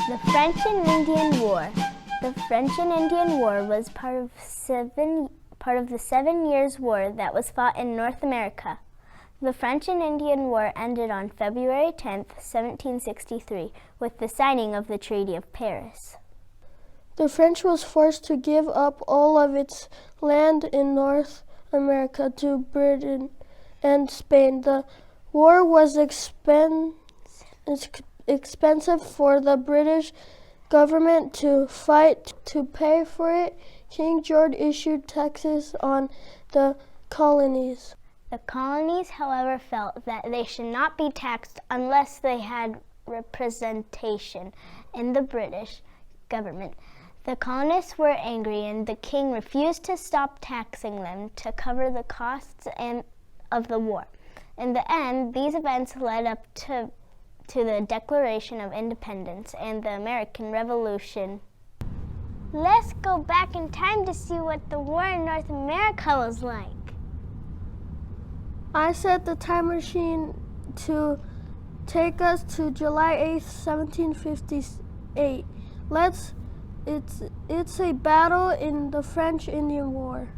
The French and Indian War. The French and Indian War was part of the 7 Years' War that was fought in North America. The French and Indian War ended on February 10, 1763, with the signing of the Treaty of Paris. The French was forced to give up all of its land in North America to Britain and Spain. The war was expensive for the British government to fight. To pay for it, King George issued taxes on the colonies. The colonies, however, felt that they should not be taxed unless they had representation in the British government. The colonists were angry, and the king refused to stop taxing them to cover the costs of the war. In the end, these events led up to the Declaration of Independence and the American Revolution. Let's go back in time to see what the war in North America was like. I set the time machine to take us to July 8th, 1758. It's a battle in the French-Indian War.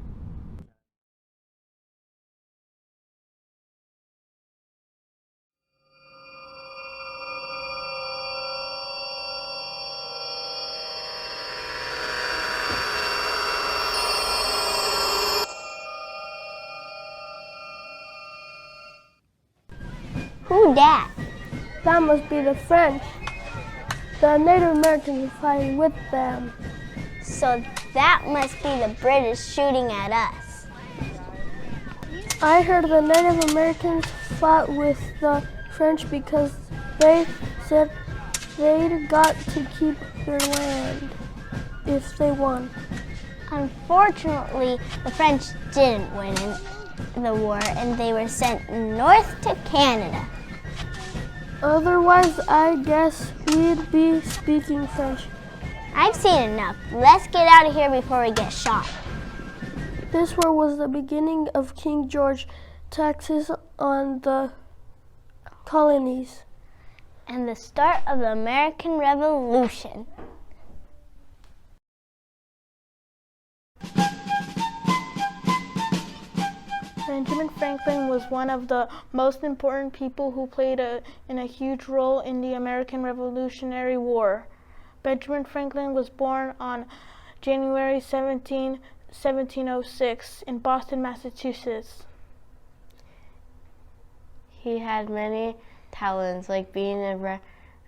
Who dat? That must be the French. The Native Americans are fighting with them. So that must be the British shooting at us. I heard the Native Americans fought with the French because they said they'd got to keep their land if they won. Unfortunately, the French didn't win the war, and they were sent north to Canada. Otherwise, I guess we'd be speaking French. I've seen enough. Let's get out of here before we get shot. This war was the beginning of King George's taxes on the colonies. And the start of the American Revolution. Benjamin Franklin was one of the most important people who played a huge role in the American Revolutionary War. Benjamin Franklin was born on January 17, 1706 in Boston, Massachusetts. He had many talents, like being a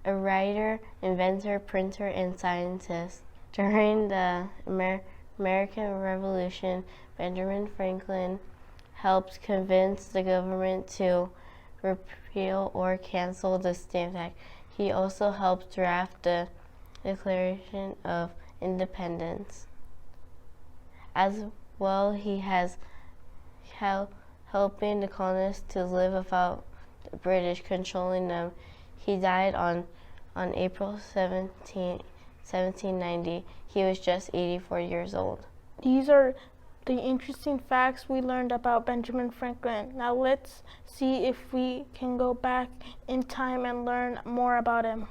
writer, inventor, printer, and scientist. During the American Revolution, Benjamin Franklin helped convince the government to repeal or cancel the Stamp Act. He also helped draft the Declaration of Independence. As well, he has helping the colonists to live without the British controlling them. He died on April 17, 1790. He was just 84 years old. These are the interesting facts we learned about Benjamin Franklin. Now let's see if we can go back in time and learn more about him.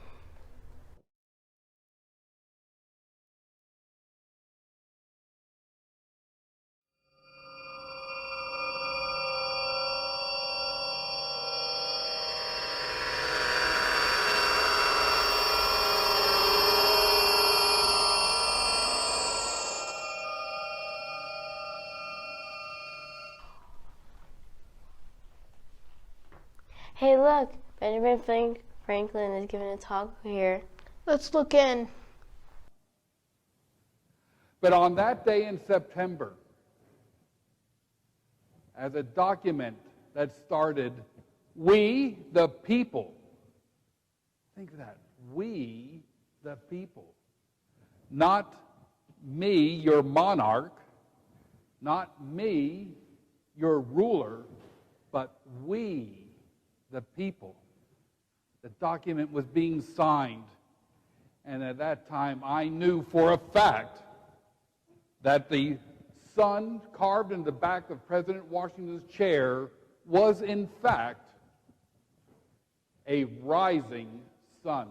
Hey, look, Benjamin Franklin is giving a talk here. Let's look in. But on that day in September, as a document that started, we, the people, think of that, we, the people, not me, your monarch, not me, your ruler, but we, the people. The document was being signed, and at that time I knew for a fact that the sun carved in the back of President Washington's chair was in fact a rising sun.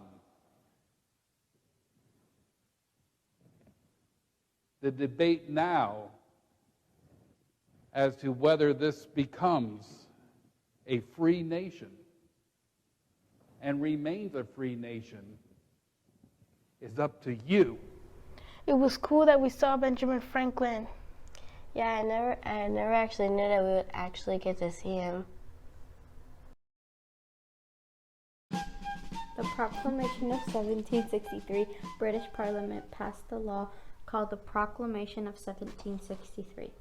The debate now as to whether this becomes a free nation and remains a free nation is up to you. It was cool that we saw Benjamin Franklin. Yeah, I never actually knew that we would actually get to see him. The Proclamation of 1763, British Parliament passed the law called the Proclamation of 1763.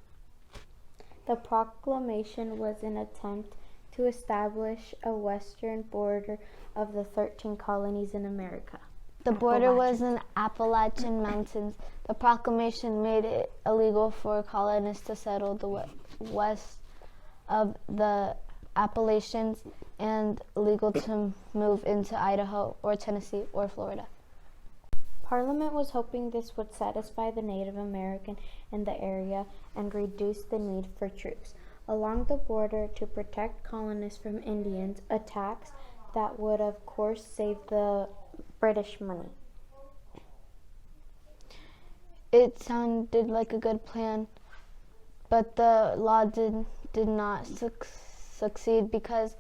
The proclamation was an attempt to establish a western border of the 13 colonies in America. The border was in Appalachian Mountains. The proclamation made it illegal for colonists to settle the west of the Appalachians and illegal to move into Idaho or Tennessee or Florida. Parliament was hoping this would satisfy the Native American in the area and reduce the need for troops along the border to protect colonists from Indians attacks that would of course save the British money. It sounded like a good plan, but the law did not succeed because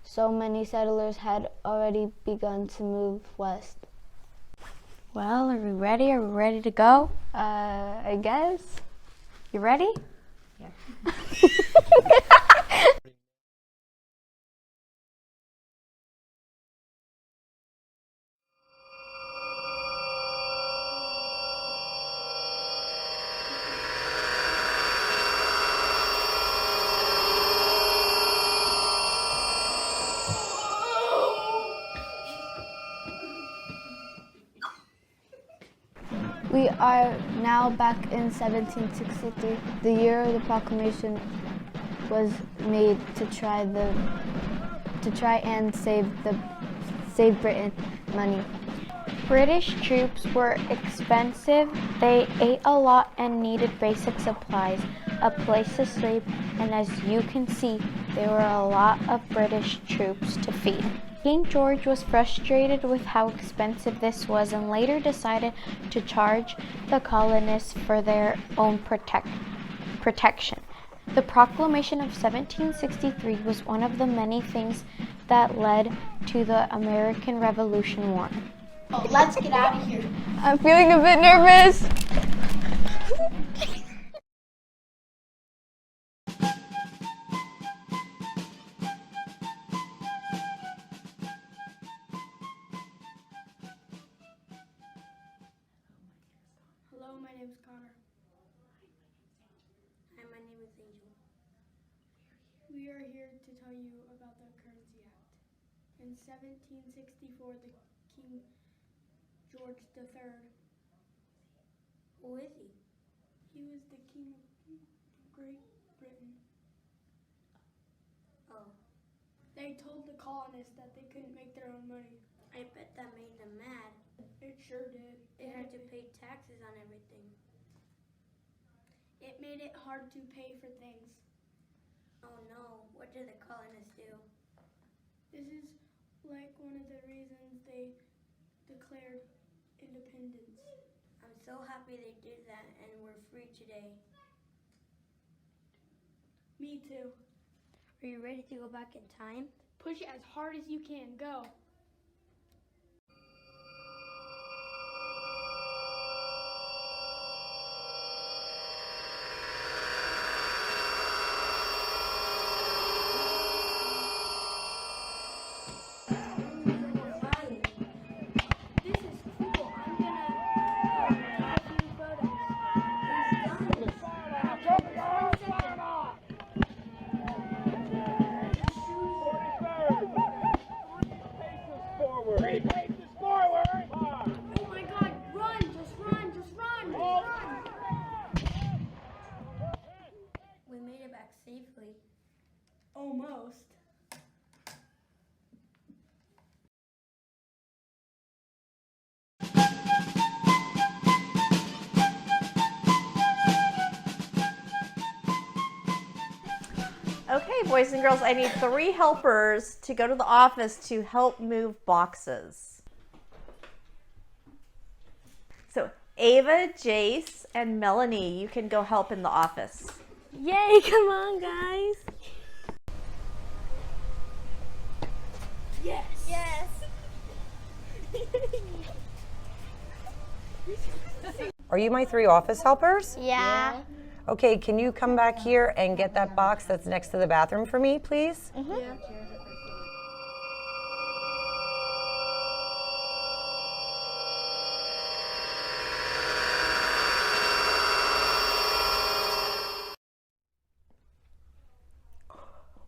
so many settlers had already begun to move west. Well, are we ready? Are we ready to go? I guess. You ready? Yeah. We are now back in 1763, the year the proclamation was made to try and save Britain money. British troops were expensive, they ate a lot and needed basic supplies, a place to sleep, and as you can see, there were a lot of British troops to feed. King George was frustrated with how expensive this was and later decided to charge the colonists for their own protection. The Proclamation of 1763 was one of the many things that led to the American Revolution War. Oh, let's get out of here. I'm feeling a bit nervous. Hello, my name is Connor. Hi, my name is Angel. We are here to tell you about the Currency Act. In 1764, the King George III. Who is he? He was the King of Great Britain. Oh. They told the colonists that they couldn't make their own money. I bet that made them mad. It sure did. They had to pay taxes on everything. It made it hard to pay for things. Oh no, what did the colonists do? This is like one of the reasons they declared independence. I'm so happy they did that and we're free today. Me too. Are you ready to go back in time? Push it as hard as you can. Go. Safely. Almost. Okay, boys and girls, I need 3 helpers to go to the office to help move boxes. So Ava, Jace, and Melanie, you can go help in the office. Yay, come on, guys. Yes. Yes. Are you my 3 office helpers? Yeah. Okay, can you come back here and get that box that's next to the bathroom for me, please? Yeah.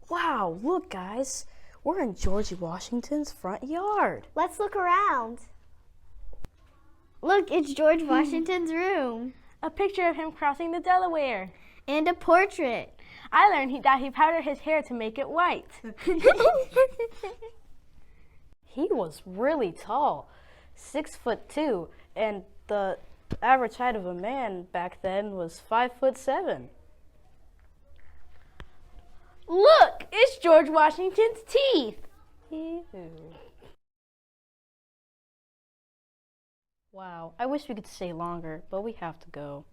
Wow, look guys, we're in George Washington's front yard. Let's look around. Look, it's George Washington's room. A picture of him crossing the Delaware. And a portrait. I learned that he powdered his hair to make it white. He was really tall, 6'2", and the average height of a man back then was 5'7". Look, it's George Washington's teeth. Ew. Wow, I wish we could stay longer, but we have to go.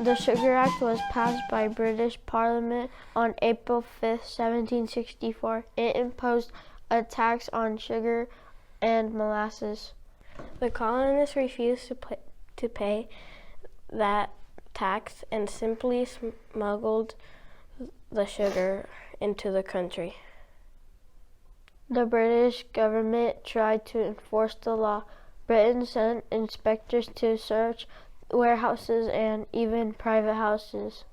The Sugar Act was passed by British Parliament on April 5th, 1764. It imposed a tax on sugar and molasses. The colonists refused to pay that tax and simply smuggled the sugar into the country. The British government tried to enforce the law. Britain sent inspectors to search warehouses and even private houses.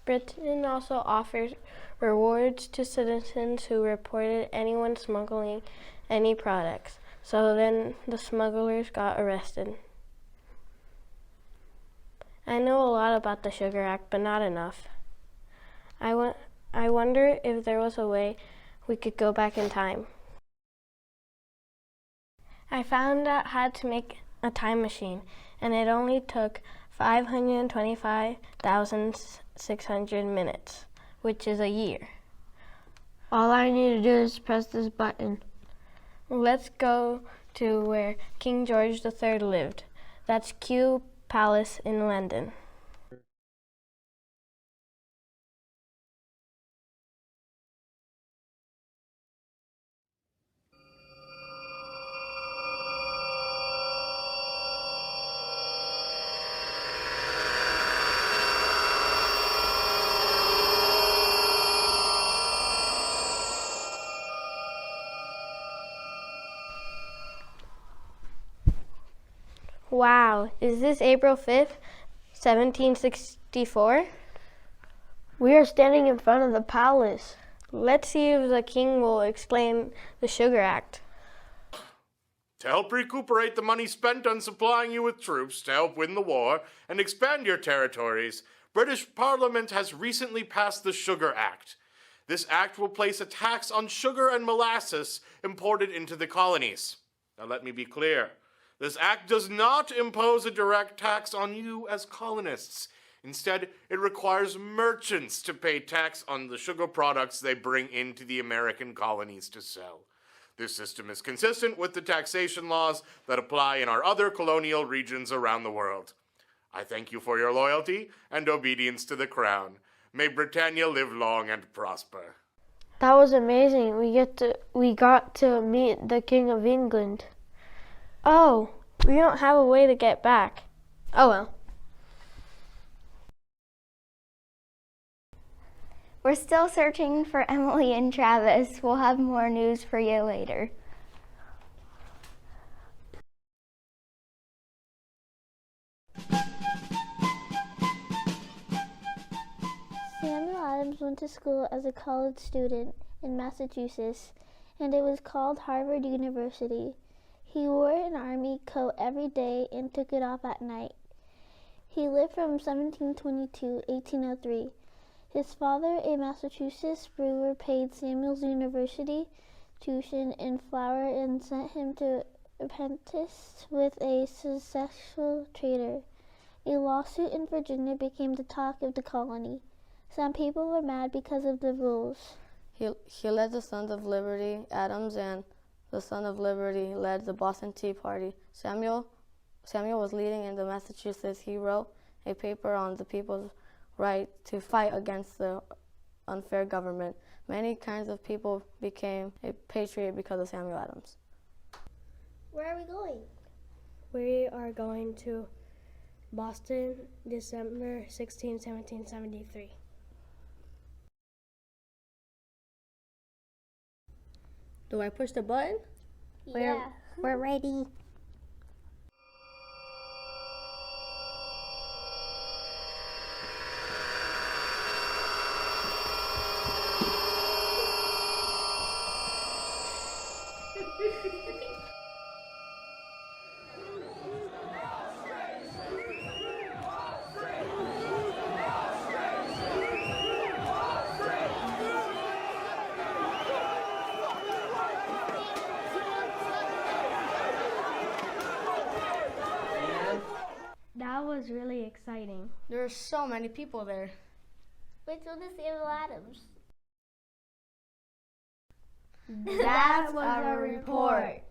Britain also offered rewards to citizens who reported anyone smuggling any products. So then the smugglers got arrested. I know a lot about the Sugar Act, but not enough. I wonder if there was a way we could go back in time. I found out how to make a time machine, and it only took 525,600 minutes, which is a year. All I need to do is press this button. Let's go to where King George III lived. That's Kew Palace in London. Wow, is this April 5th, 1764? We are standing in front of the palace. Let's see if the king will explain the Sugar Act. To help recuperate the money spent on supplying you with troops to help win the war and expand your territories, British Parliament has recently passed the Sugar Act. This act will place a tax on sugar and molasses imported into the colonies. Now let me be clear. This act does not impose a direct tax on you as colonists. Instead, it requires merchants to pay tax on the sugar products they bring into the American colonies to sell. This system is consistent with the taxation laws that apply in our other colonial regions around the world. I thank you for your loyalty and obedience to the crown. May Britannia live long and prosper. That was amazing. We got to meet the King of England. Oh, we don't have a way to get back. Oh well. We're still searching for Emily and Travis. We'll have more news for you later. Samuel Adams went to school as a college student in Massachusetts, and it was called Harvard University. He wore an army coat every day and took it off at night. He lived from 1720 to 1803. His father, a Massachusetts brewer, paid Samuel's university tuition in flour and sent him to apprentice with a successful trader. A lawsuit in Virginia became the talk of the colony. Some people were mad because of the rules. He led the Sons of Liberty, Adams, and the Son of Liberty led the Boston Tea Party. Samuel was leading in the Massachusetts. He wrote a paper on the people's right to fight against the unfair government. Many kinds of people became a patriot because of Samuel Adams. Where are we going? We are going to Boston, December 16, 1773. Do I push the button? Yeah. We're ready. That was really exciting. There are so many people there. Which one is Samuel Adams? That was a report.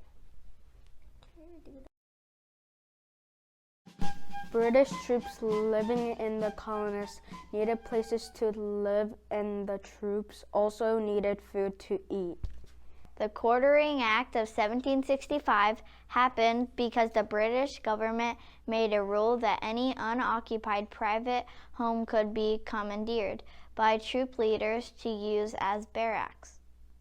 British troops living in the colonies needed places to live, and the troops also needed food to eat. The Quartering Act of 1765 happened because the British government made a rule that any unoccupied private home could be commandeered by troop leaders to use as barracks.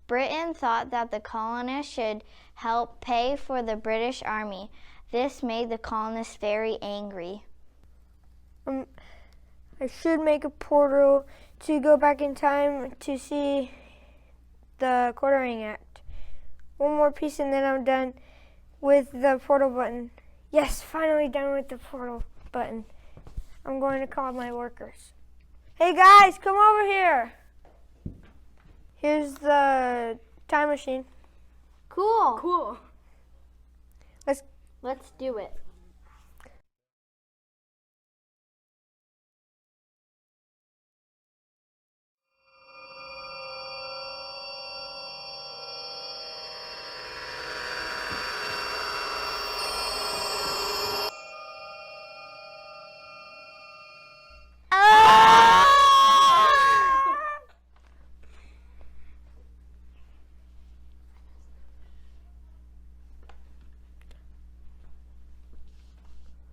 Britain thought that the colonists should help pay for the British army. This made the colonists very angry. I should make a portal to go back in time to see the Quartering Act. One more piece and then I'm done with the portal button. Yes, finally done with the portal button. I'm going to call my workers. Hey guys, come over here. Here's the time machine. Cool. Let's do it.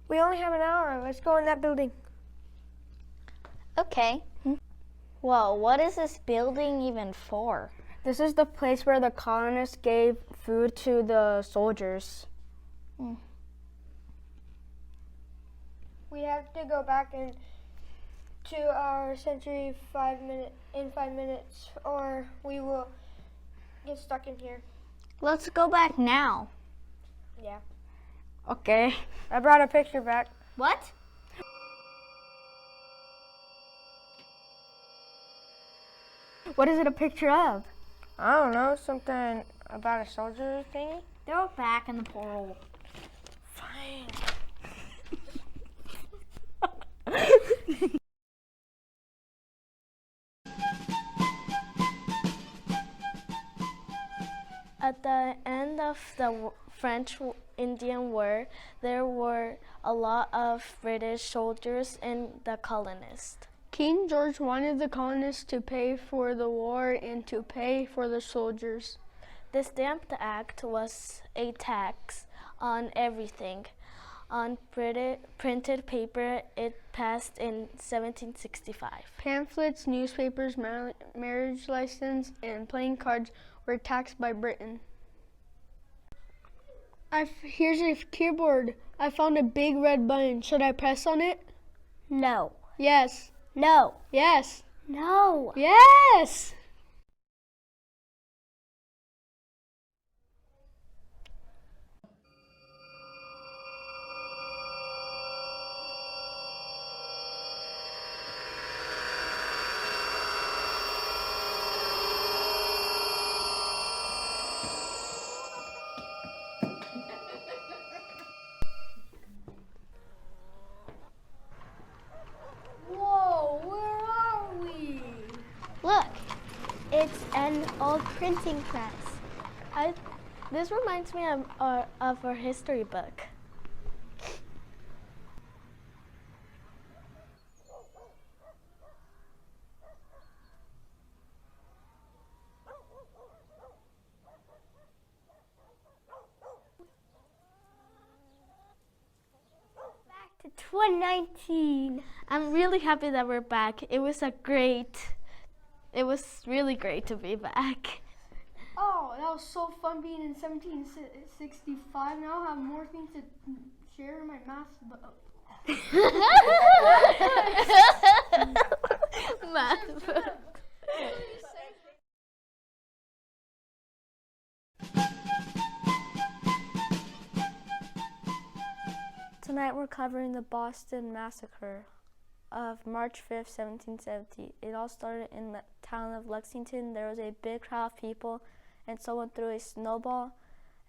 We only have an hour. Let's go in that building. Okay. Well, what is this building even for? This is the place where the colonists gave food to the soldiers. We have to go back to our century in 5 minutes, or we will get stuck in here. Let's go back now. Yeah. Okay. I brought a picture back. What? What is it a picture of? I don't know, something about a soldier thingy. Throw it back in the portal. Fine. At the end of the French-Indian War, there were a lot of British soldiers in the colonies. King George wanted the colonists to pay for the war and to pay for the soldiers. The Stamp Act was a tax on everything. On printed paper, it passed in 1765. Pamphlets, newspapers, marriage license, and playing cards were taxed by Britain. Here's a keyboard. I found a big red button. Should I press on it? No. Yes. No. Yes. No. Yes! old printing press. This reminds me of our history book. Back to 2019. I'm really happy that we're back. It was really great to be back. Oh, that was so fun being in 1765. Now I have more things to share in my math book. Math book. Tonight we're covering the Boston Massacre of March 5th, 1770. It all started in the town of Lexington. There was a big crowd of people, and someone threw a snowball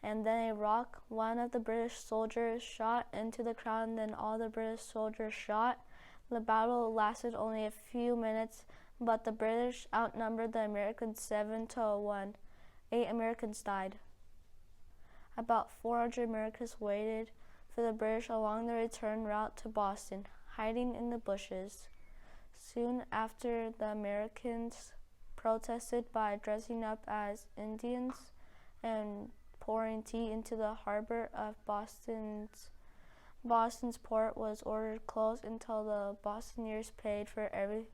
and then a rock. One of the British soldiers shot into the crowd, and then all the British soldiers shot. The battle lasted only a few minutes, but the British outnumbered the Americans 7-1. 8 Americans died. About 400 Americans waited for the British along the return route to Boston, hiding in the bushes. Soon after, the Americans protested by dressing up as Indians and pouring tea into the harbor of Boston's port was ordered closed until the Bostonians paid for every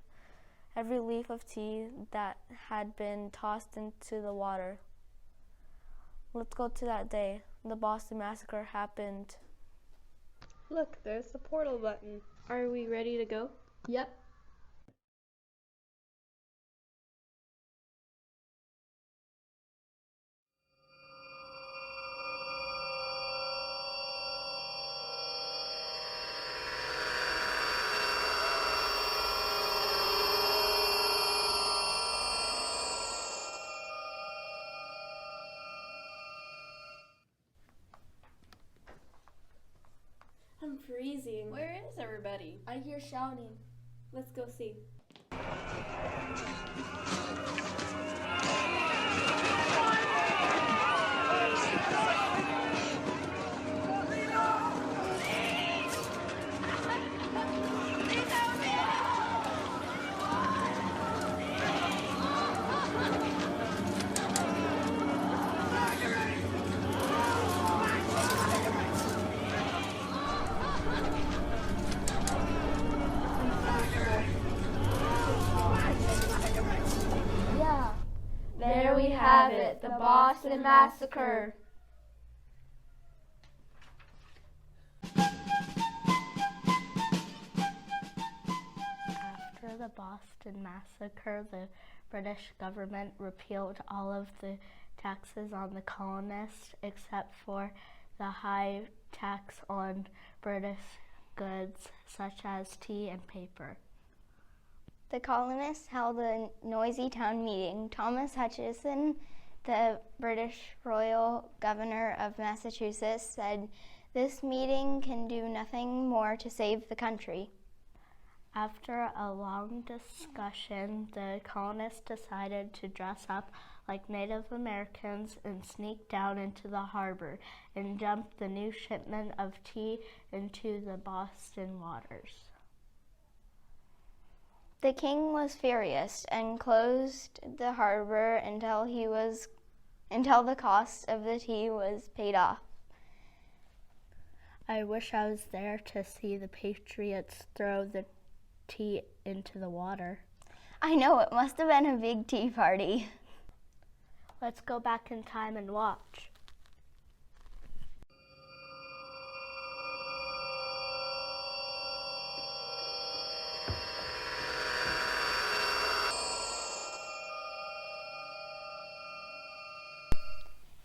leaf of tea that had been tossed into the water. Let's go to that day. The Boston Massacre happened. Look, there's the portal button. Are we ready to go? Yep. I'm freezing. Where is everybody? I hear shouting. Let's go see. There we have it, the Boston Massacre. After the Boston Massacre, the British government repealed all of the taxes on the colonists except for the high tax on British goods such as tea and paper. The colonists held a noisy town meeting. Thomas Hutchinson, the British Royal Governor of Massachusetts, said, "This meeting can do nothing more to save the country." After a long discussion, the colonists decided to dress up like Native Americans and sneak down into the harbor and dump the new shipment of tea into the Boston waters. The king was furious and closed the harbor until the cost of the tea was paid off. I wish I was there to see the patriots throw the tea into the water. I know, it must have been a big tea party. Let's go back in time and watch.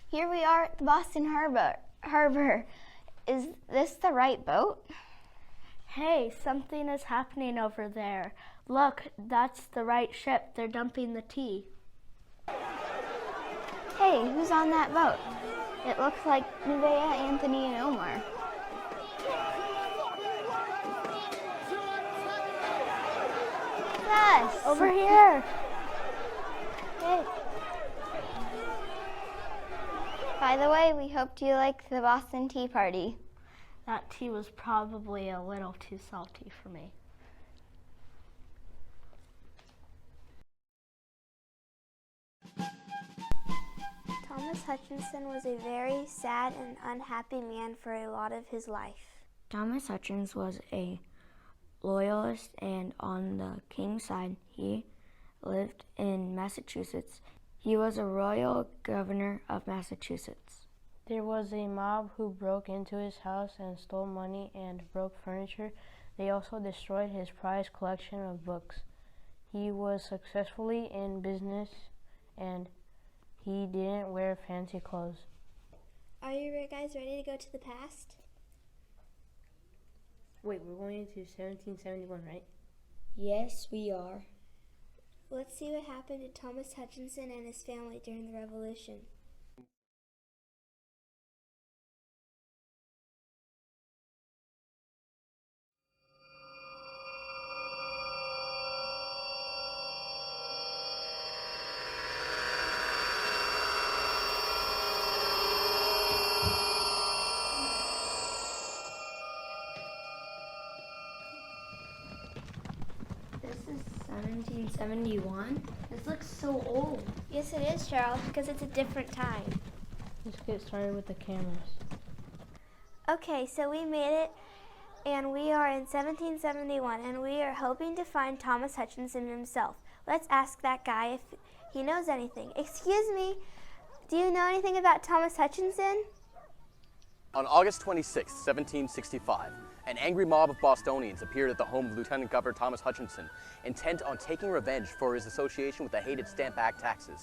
Here we are at the Boston Harbor. Is this the right boat? Hey, something is happening over there. Look, that's the right ship. They're dumping the tea. Hey, who's on that boat? It looks like Nevaeh, Anthony, and Omar. Yes! Over here! Hey. By the way, we hoped you liked the Boston Tea Party. That tea was probably a little too salty for me. Thomas Hutchinson was a very sad and unhappy man for a lot of his life. Thomas Hutchinson was a loyalist, and on the king's side, he lived in Massachusetts. He was a royal governor of Massachusetts. There was a mob who broke into his house and stole money and broke furniture. They also destroyed his prized collection of books. He was successfully in business and he didn't wear fancy clothes. Are you guys ready to go to the past? Wait, we're going into 1771, right? Yes, we are. Let's see what happened to Thomas Hutchinson and his family during the Revolution. This is 1771. This looks so old. Yes, it is, Charles, because it's a different time. Let's get started with the cameras. Okay, so we made it, and we are in 1771, and we are hoping to find Thomas Hutchinson himself. Let's ask that guy if he knows anything. Excuse me, do you know anything about Thomas Hutchinson? On August 26, 1765, an angry mob of Bostonians appeared at the home of Lieutenant Governor Thomas Hutchinson, intent on taking revenge for his association with the hated Stamp Act taxes.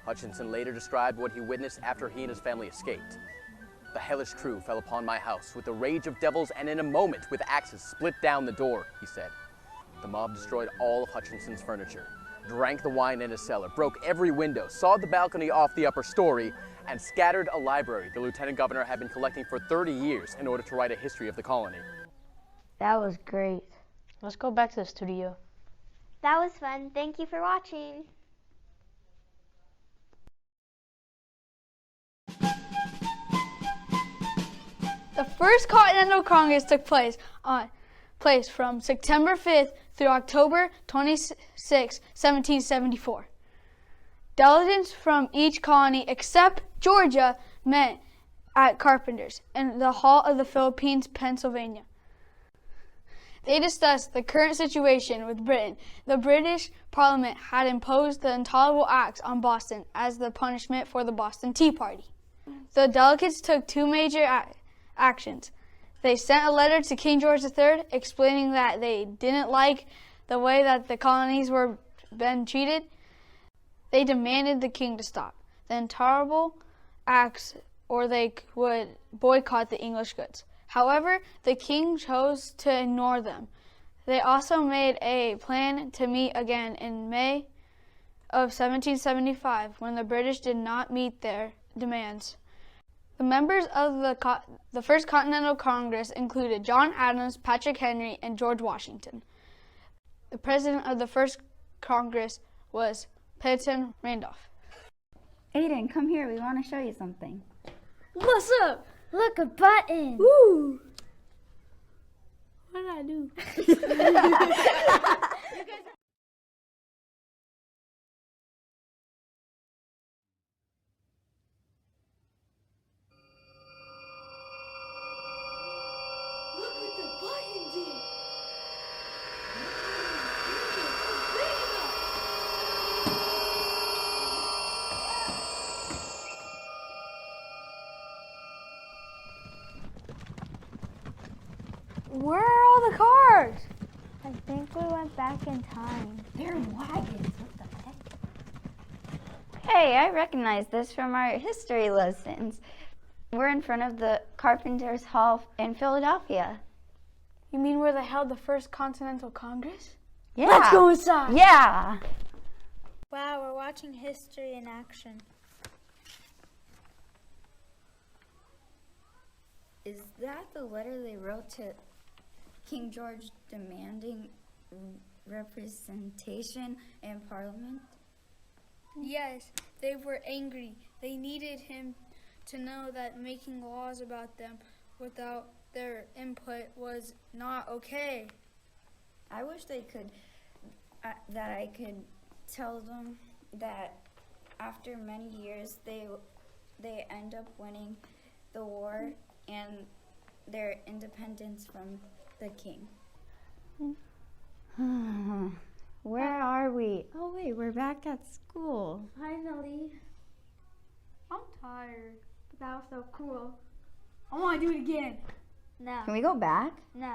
Hutchinson later described what he witnessed after he and his family escaped. The hellish crew fell upon my house with the rage of devils, and in a moment with axes split down the door, he said. The mob destroyed all of Hutchinson's furniture, drank the wine in his cellar, broke every window, sawed the balcony off the upper story, and scattered a library the lieutenant governor had been collecting for 30 years in order to write a history of the colony. That was great. Let's go back to the studio. That was fun. Thank you for watching. The First Continental Congress took place from September 5th through October 26, 1774. Delegates from each colony except Georgia met at Carpenter's in the Hall of the Philippines, Pennsylvania. They discussed the current situation with Britain. The British Parliament had imposed the Intolerable Acts on Boston as the punishment for the Boston Tea Party. The delegates took two major actions. They sent a letter to King George III explaining that they didn't like the way that the colonies were being treated. They demanded the king to stop the intolerable acts or they would boycott the English goods. However, the king chose to ignore them. They also made a plan to meet again in May of 1775 when the British did not meet their demands. The members of the First Continental Congress included John Adams, Patrick Henry, and George Washington. The president of the First Congress was Peyton Randolph. Aiden, come here. We want to show you something. What's up? Look, a button. Woo! What did I do? Look what the button did. Where are all the cars? I think we went back in time. They're wagons. What the heck? Hey, I recognize this from our history lessons. We're in front of the Carpenter's Hall in Philadelphia. You mean where they held the First Continental Congress? Yeah. Let's go inside. Yeah. Wow, we're watching history in action. Is that the letter they wrote to King George demanding representation in Parliament? Yes, they were angry. They needed him to know that making laws about them without their input was not okay. I wish they could, that I could tell them that after many years they end up winning the war and their independence from the king. Where are we? Oh wait, we're back at school. Finally. I'm tired, but that was so cool. I want to do it again. No. Can we go back? No.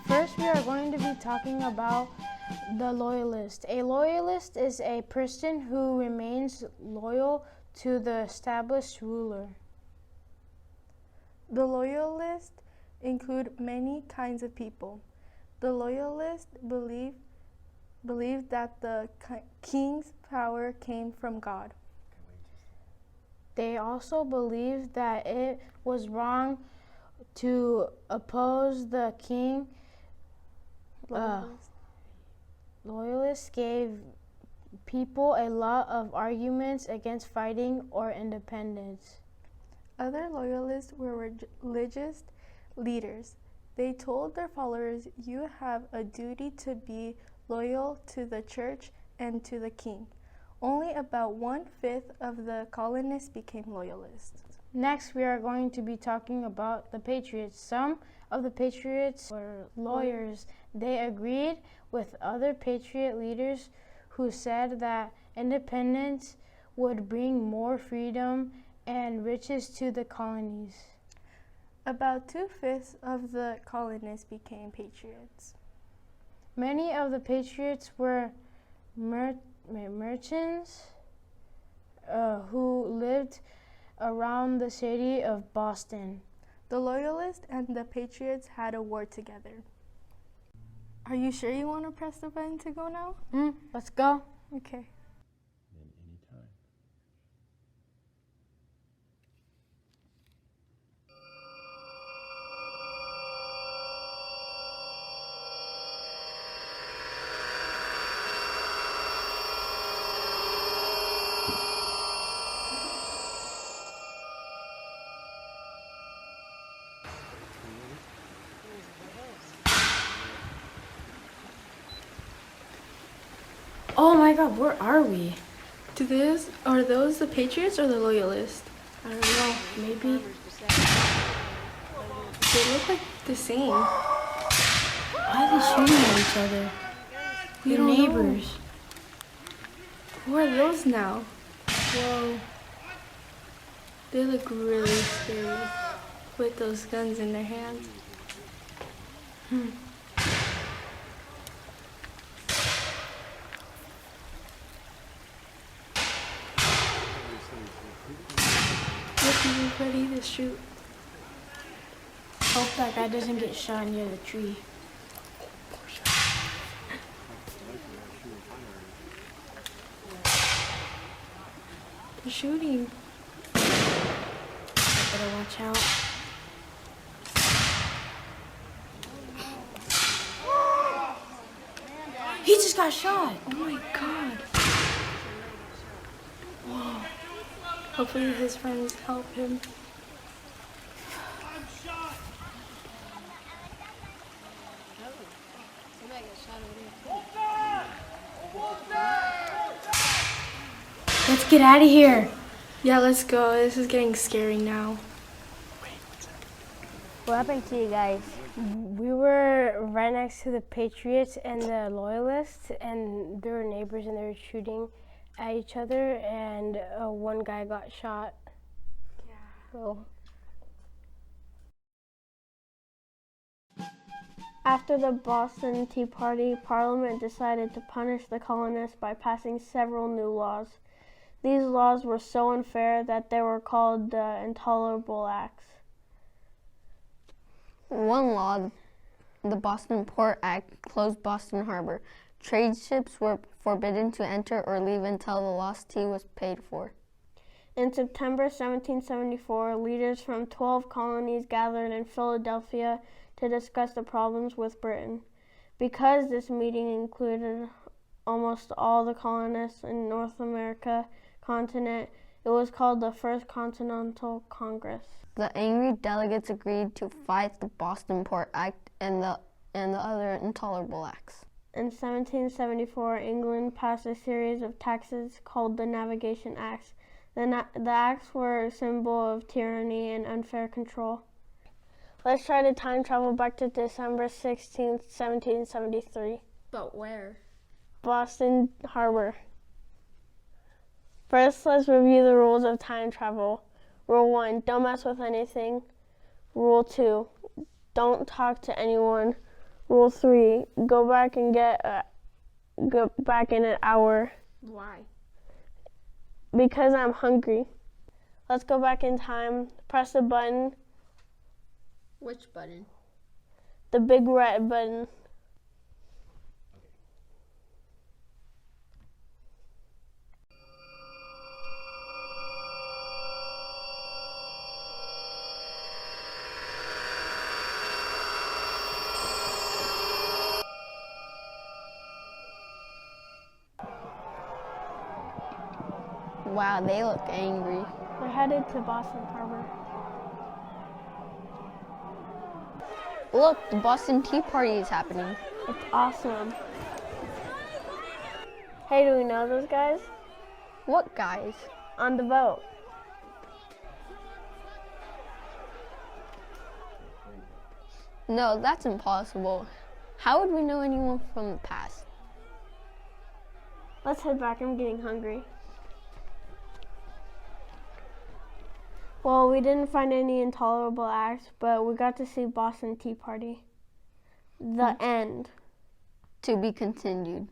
First, we are going to be talking about the loyalist. A loyalist is a person who remains loyal to the established ruler. The loyalists include many kinds of people. The loyalists believe that the king's power came from God. They also believe that it was wrong to oppose the king. Loyalists gave people a lot of arguments against fighting or independence. Other loyalists were religious leaders. They told their followers, "You have a duty to be loyal to the church and to the king." Only about 1/5 of the colonists became loyalists. Next, we are going to be talking about the patriots. Some of the patriots were lawyers. They agreed with other patriot leaders who said that independence would bring more freedom and riches to the colonies. About 2/5 of the colonists became patriots. Many of the patriots were merchants who lived around the city of Boston. The loyalists and the patriots had a war together. Are you sure you want to press the button to go now? Let's go. Okay. Oh my god, where are we? Are those the patriots or the loyalists? I don't know, maybe. They look like the same. Why are they shooting at each other? We They're don't neighbors. Who are those now? Whoa. They look really scary with those guns in their hands. Look, ready to shoot. Hope that guy doesn't get shot near the tree. They're shooting. I better watch out. He just got shot. Oh my god. Whoa. Hopefully his friends help him. Let's get out of here. Yeah, let's go. This is getting scary now. What happened to you guys? We were right next to the patriots and the loyalists, and they were neighbors, and they were shooting at each other, and one guy got shot. Yeah. So. After the Boston Tea Party, Parliament decided to punish the colonists by passing several new laws. These laws were so unfair that they were called the Intolerable Acts. One law, the Boston Port Act, closed Boston Harbor. Trade ships were forbidden to enter or leave until the lost tea was paid for. In September 1774, leaders from 12 colonies gathered in Philadelphia to discuss the problems with Britain. Because this meeting included almost all the colonists in North America continent. It was called the First Continental Congress. The angry delegates agreed to fight the Boston Port Act and the other intolerable acts. In 1774, England passed a series of taxes called the Navigation Acts. The acts were a symbol of tyranny and unfair control. Let's try to time travel back to December 16th, 1773. But where? Boston Harbor. First, let's review the rules of time travel. Rule 1, don't mess with anything. Rule 2, don't talk to anyone. Rule 3, go back in an hour. Why? Because I'm hungry. Let's go back in time. Press the button. Which button? The big red button. Wow, they look angry. We're headed to Boston Harbor. Look, the Boston Tea Party is happening. It's awesome. Hey, do we know those guys? What guys? On the boat. No, that's impossible. How would we know anyone from the past? Let's head back. I'm getting hungry. Well, we didn't find any intolerable acts, but we got to see Boston Tea Party. The end. To be continued.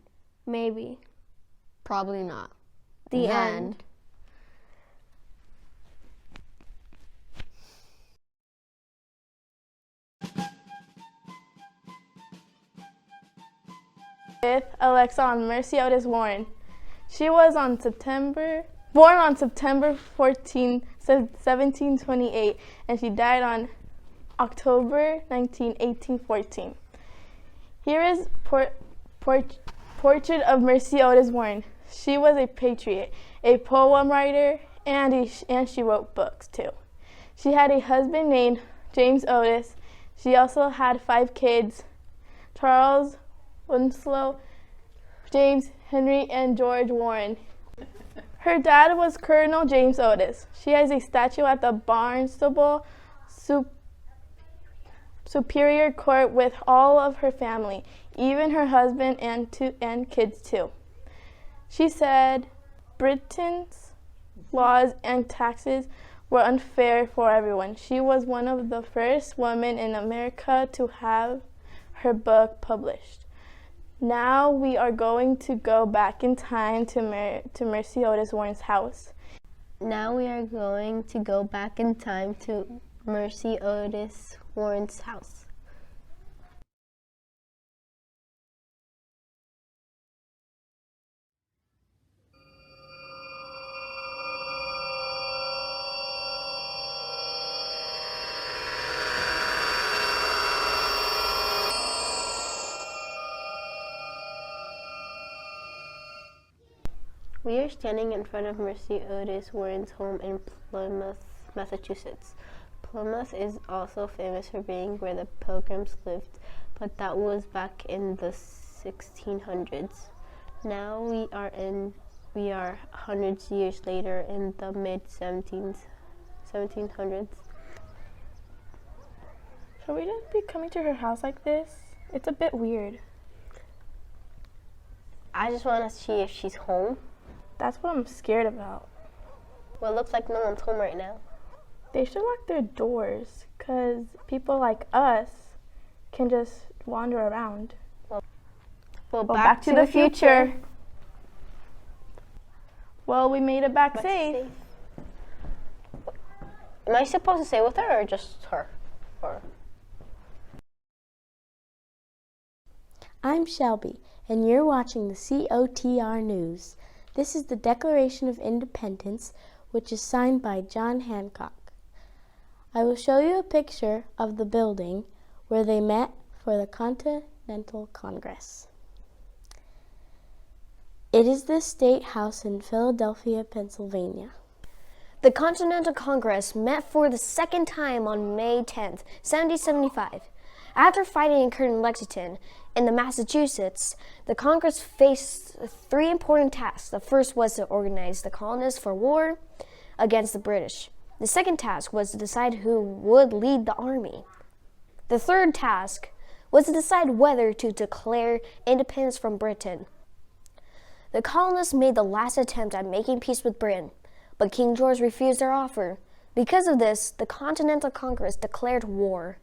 Maybe. Probably not. The end. With Alexa Mercy Otis Warren. She was born on September 14, 1728, and she died on October 19, 1814. Here is portrait of Mercy Otis Warren. She was a patriot, a poem writer, and she wrote books too. She had a husband named James Otis. She also had 5 kids: Charles, Winslow, James, Henry, and George Warren. Her dad was Colonel James Otis. She has a statue at the Barnstable Superior Court with all of her family, even her husband and kids too. She said Britain's laws and taxes were unfair for everyone. She was one of the first women in America to have her book published. Now we are going to go back in time to Mercy Otis Warren's house. Now we are going to go back in time to Mercy Otis Warren's house. We are standing in front of Mercy Otis Warren's home in Plymouth, Massachusetts. Plymouth is also famous for being where the Pilgrims lived, but that was back in the 1600s. Now we are hundreds of years later in the mid-1700s. Should we just be coming to her house like this? It's a bit weird. I just want to see if she's home. That's what I'm scared about. Well, it looks like no one's home right now. They should lock their doors, because people like us can just wander around. Well, back to the future. Well, we made it back safe. Am I supposed to stay with her or just her? Or... I'm Shelby, and you're watching the COTR News. This is the Declaration of Independence, which is signed by John Hancock. I will show you a picture of the building where they met for the Continental Congress. It is the State House in Philadelphia, Pennsylvania. The Continental Congress met for the second time on May 10th, 1775. After fighting occurred in Lexington, in the Massachusetts, the Congress faced three important tasks. The first was to organize the colonists for war against the British. The second task was to decide who would lead the army. The third task was to decide whether to declare independence from Britain. The colonists made the last attempt at making peace with Britain, but King George refused their offer. Because of this, the Continental Congress declared war.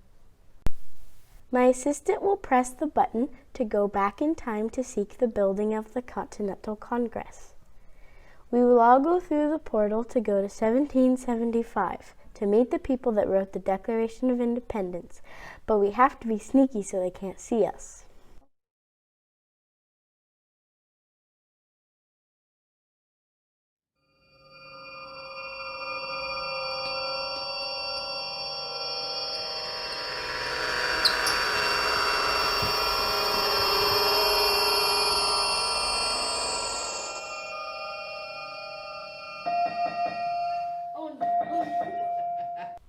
My assistant will press the button to go back in time to seek the building of the Continental Congress. We will all go through the portal to go to 1775 to meet the people that wrote the Declaration of Independence, but we have to be sneaky so they can't see us.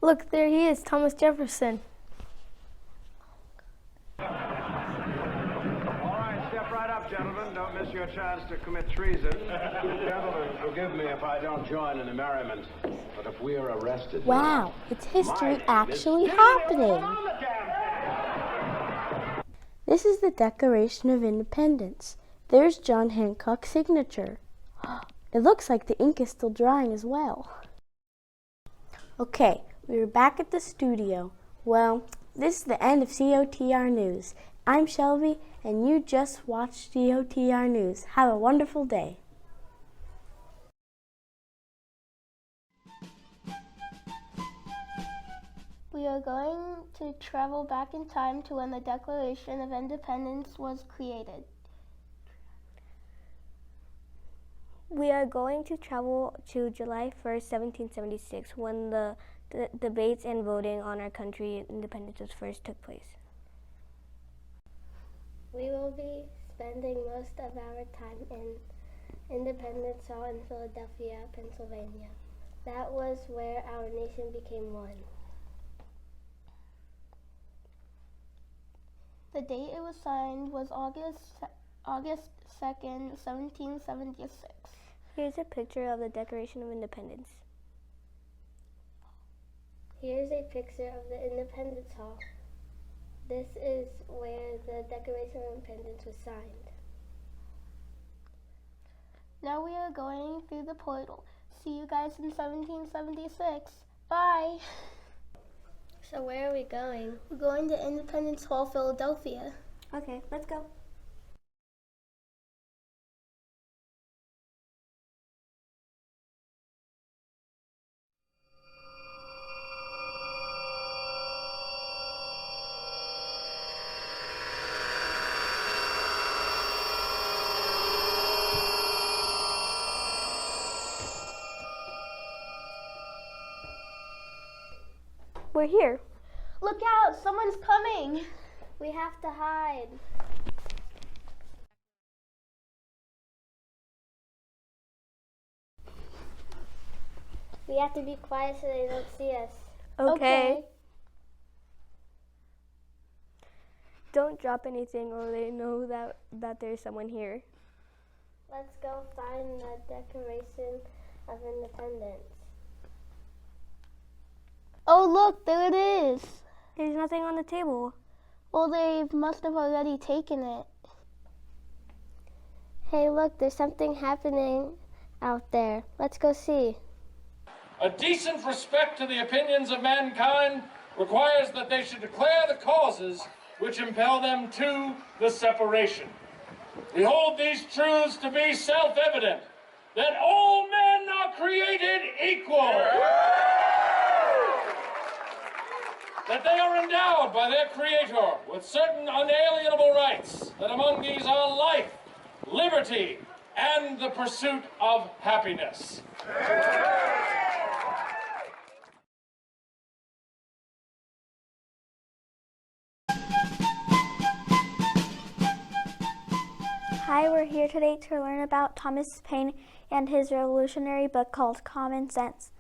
Look, there he is, Thomas Jefferson. All right, step right up, gentlemen. Don't miss your chance to commit treason. Gentlemen, forgive me if I don't join in the merriment, but if we are arrested... Wow, it's history actually happening. This is the Declaration of Independence. There's John Hancock's signature. It looks like the ink is still drying as well. Okay, we are back at the studio. Well, this is the end of COTR News. I'm Shelby, and you just watched COTR News. Have a wonderful day. We are going to travel back in time to when the Declaration of Independence was created. We are going to travel to July 1st, 1776, when the debates and voting on our country's independence first took place. We will be spending most of our time in Independence Hall in Philadelphia, Pennsylvania. That was where our nation became one. The date it was signed was August 2nd, 1776. Here's a picture of the Declaration of Independence. Here's a picture of the Independence Hall. This is where the Declaration of Independence was signed. Now we are going through the portal. See you guys in 1776. Bye! So where are we going? We're going to Independence Hall, Philadelphia. Okay, let's go. We're here. Look out! Someone's coming! We have to hide. We have to be quiet so they don't see us. Okay. Don't drop anything or they know that there's someone here. Let's go find the Declaration of Independence. Oh, look, there it is. There's nothing on the table. Well, they must have already taken it. Hey, look, there's something happening out there. Let's go see. A decent respect to the opinions of mankind requires that they should declare the causes which impel them to the separation. We hold these truths to be self-evident, that all men are created equal, that they are endowed by their Creator with certain unalienable rights, that among these are life, liberty, and the pursuit of happiness. Hi, we're here here today to learn about Thomas Paine and his revolutionary book called Common Sense,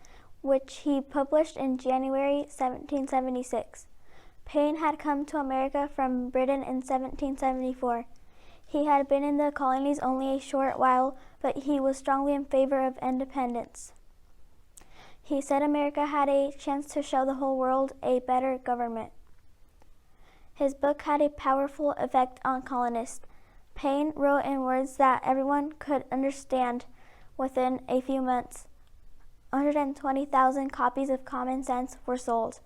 which he published in January 1776. Paine had come to America from Britain in 1774. He had been in the colonies only a short while, but he was strongly in favor of independence. He said America had a chance to show the whole world a better government. His book had a powerful effect on colonists. Paine wrote in words that everyone could understand. Within a few months, 120,000 copies of Common Sense were sold.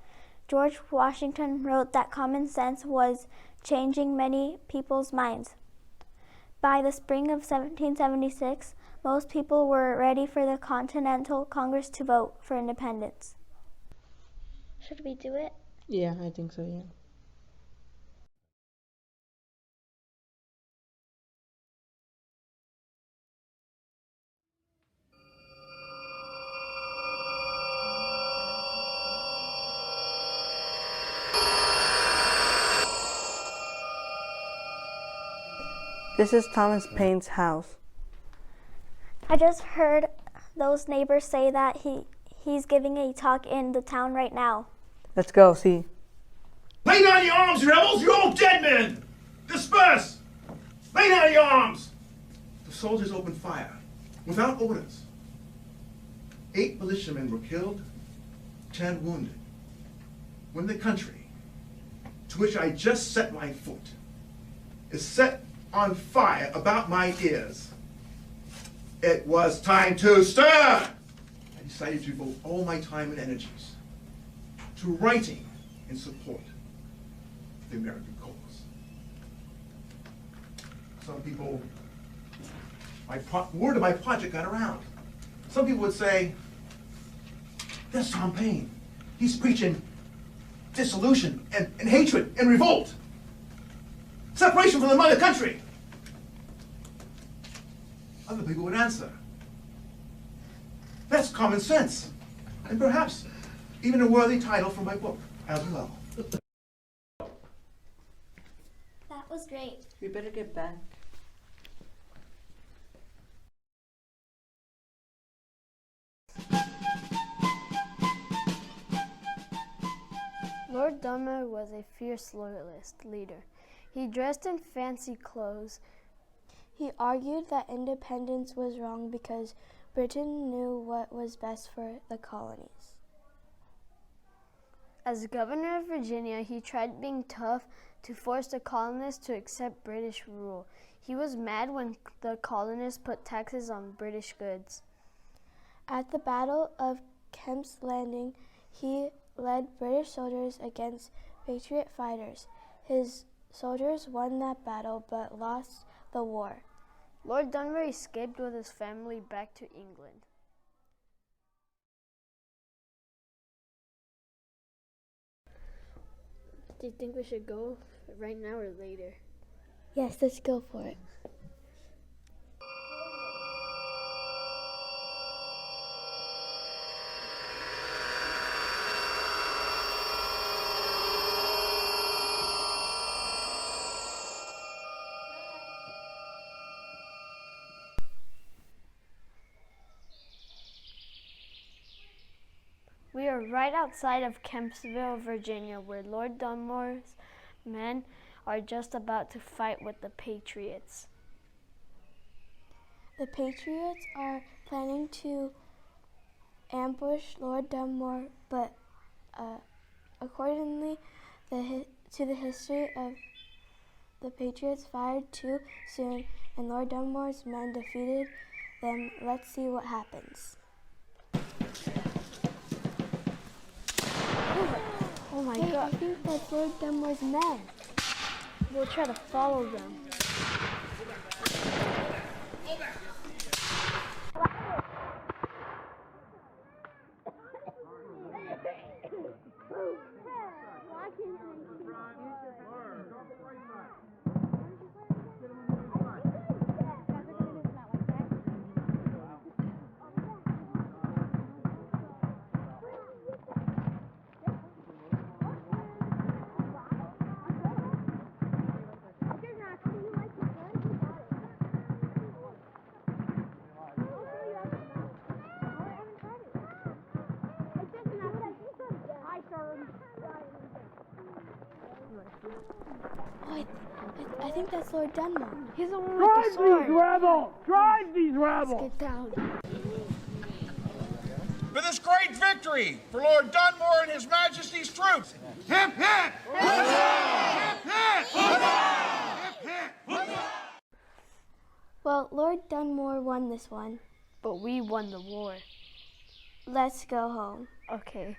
George Washington wrote that Common Sense was changing many people's minds. By the spring of 1776, most people were ready for the Continental Congress to vote for independence. Should we do it? Yeah, I think so, yeah. This is Thomas Paine's house. I just heard those neighbors say that he's giving a talk in the town right now. Let's go, see. Lay down your arms, rebels! You're all dead men! Disperse! Lay down your arms! The soldiers opened fire without orders. 8 militiamen were killed, 10 wounded. When the country, to which I just set my foot, is set on fire about my ears, it was time to stir! I decided to devote all my time and energies to writing in support of the American cause. Some people, word of my project got around. Some people would say, there's Tom Paine. He's preaching dissolution and hatred and revolt. Separation from the mother country. Other people would answer, that's common sense, and perhaps even a worthy title for my book as well. That was great. We better get back. Lord Dunmore was a fierce loyalist leader. He dressed in fancy clothes. He argued that independence was wrong because Britain knew what was best for the colonies. As governor of Virginia, he tried being tough to force the colonists to accept British rule. He was mad when the colonists put taxes on British goods. At the Battle of Kemp's Landing, he led British soldiers against Patriot fighters. His soldiers won that battle but lost the war. Lord Dunmore escaped with his family back to England. Do you think we should go right now or later? Yes, let's go for it. We are right outside of Kempsville, Virginia, where Lord Dunmore's men are just about to fight with the Patriots. The Patriots are planning to ambush Lord Dunmore, but accordingly to the history of the Patriots fired too soon and Lord Dunmore's men defeated them. Let's see what happens. Oh my God. I think that's Lord Dunmore's men. We'll try to follow them. I think that's Lord Dunmore. He's the one with the sword. Drive these rebels! Get down. For this great victory for Lord Dunmore and His Majesty's troops. Hip, hip! Well, Lord Dunmore won this one. But we won the war. Let's go home. Okay.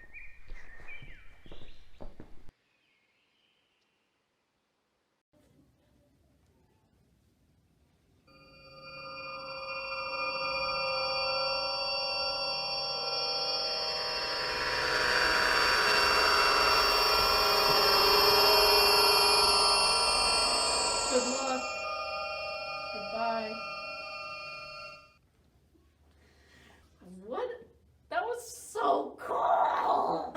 Good luck. Goodbye. What? That was so cool!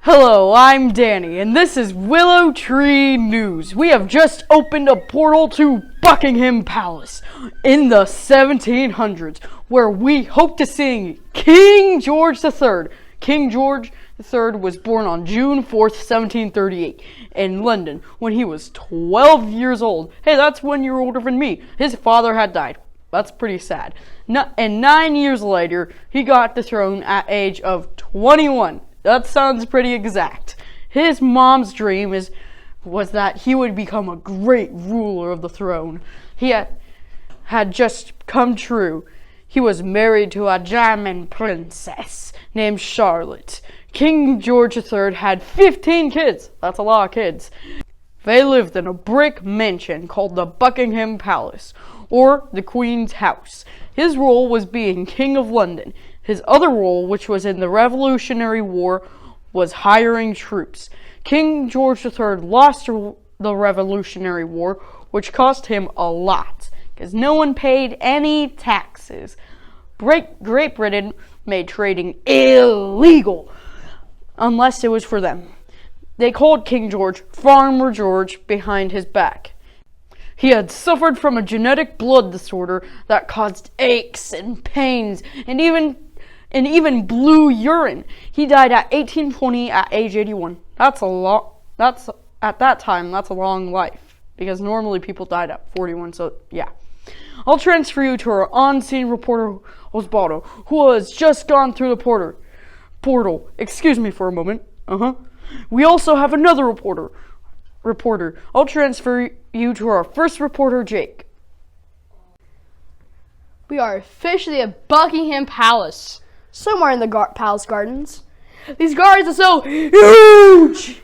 Hello, I'm Danny, and this is Willow Tree News. We have just opened a portal to Buckingham Palace in the 1700s, where we hope to see King George III. King George III was born on June 4th, 1738, in London, when he was 12 years old. Hey, that's 1 year older than me. His father had died. That's pretty sad. And 9 years later, he got the throne at age of 21. That sounds pretty exact. His mom's dream was that he would become a great ruler of the throne. He had just come true. He was married to a German princess named Charlotte. King George III had 15 kids. That's a lot of kids. They lived in a brick mansion called the Buckingham Palace, or the Queen's House. His role was being King of London. His other role, which was in the Revolutionary War, was hiring troops. King George III lost the Revolutionary War, which cost him a lot, because no one paid any taxes. Great Britain made trading illegal, unless it was for them. They called King George Farmer George behind his back. He had suffered from a genetic blood disorder that caused aches and pains and even blue urine. He died at 1820 at age 81. At that time, that's a long life, because normally people died at 41, so yeah. I'll transfer you to our on-scene reporter, Osvaldo, who has just gone through the portal. Excuse me for a moment. We also have another reporter. I'll transfer you to our first reporter, Jake. We are officially at Buckingham Palace, somewhere in the Palace Gardens. These gardens are so huge!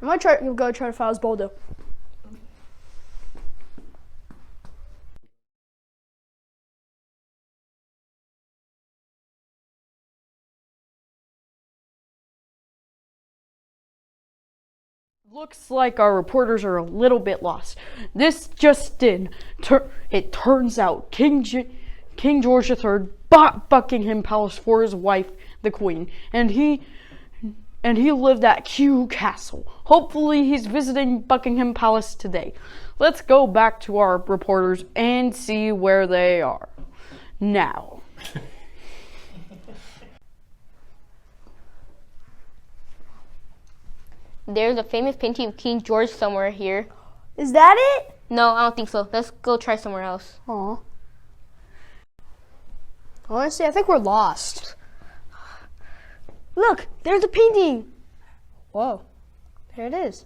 I'm gonna go try to find Osvaldo. Looks like our reporters are a little bit lost. This just in. It turns out King George III bought Buckingham Palace for his wife, the Queen, and he lived at Kew Castle. Hopefully he's visiting Buckingham Palace today. Let's go back to our reporters and see where they are now. There's a famous painting of King George somewhere here. Is that it? No, I don't think so. Let's go try somewhere else. Aw. Honestly, I think we're lost. Look, there's the painting. Whoa, there it is.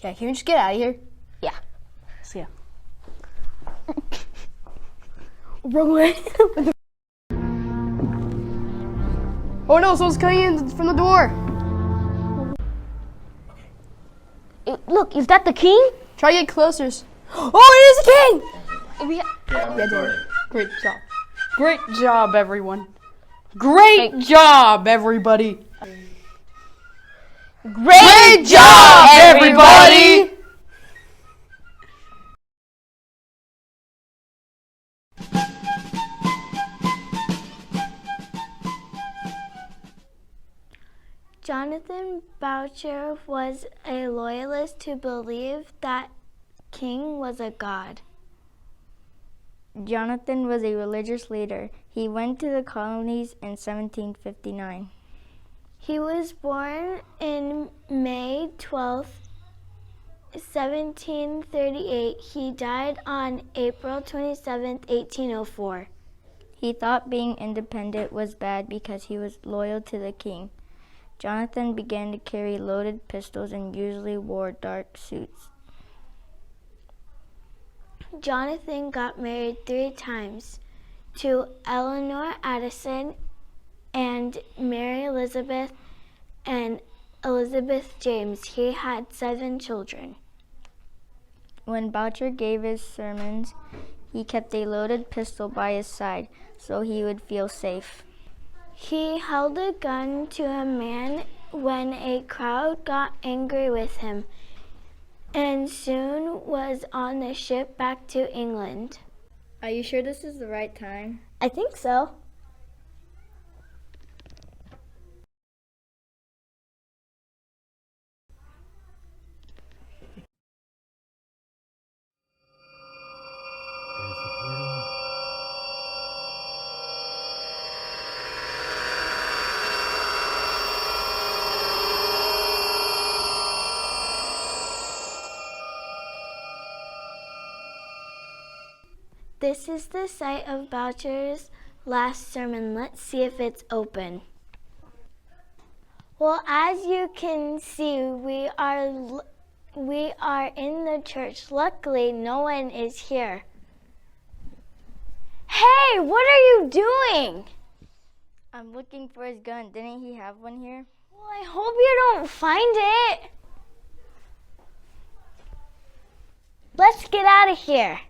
Yeah, can we just get out of here? Yeah. See ya. Wrong way. Oh no, someone's coming in from the door. Look, is that the king? Try to get closer. Oh, it is the king! Yeah, great job. Great job, everyone. Great job, everybody. Great job, everybody! Jonathan Boucher was a loyalist who believed that king was a god. Jonathan was a religious leader. He went to the colonies in 1759. He was born in May 12th, 1738. He died on April 27th, 1804. He thought being independent was bad because he was loyal to the king. Jonathan began to carry loaded pistols and usually wore dark suits. Jonathan got married 3 times, to Eleanor Addison and Mary Elizabeth and Elizabeth James. He had 7 children. When Boucher gave his sermons, he kept a loaded pistol by his side so he would feel safe. He held a gun to a man when a crowd got angry with him, and soon was on the ship back to England. Are you sure this is the right time? I think so. This is the site of Boucher's last sermon. Let's see if it's open. Well, as you can see, we are in the church. Luckily, no one is here. Hey, what are you doing? I'm looking for his gun. Didn't he have one here? Well, I hope you don't find it. Let's get out of here.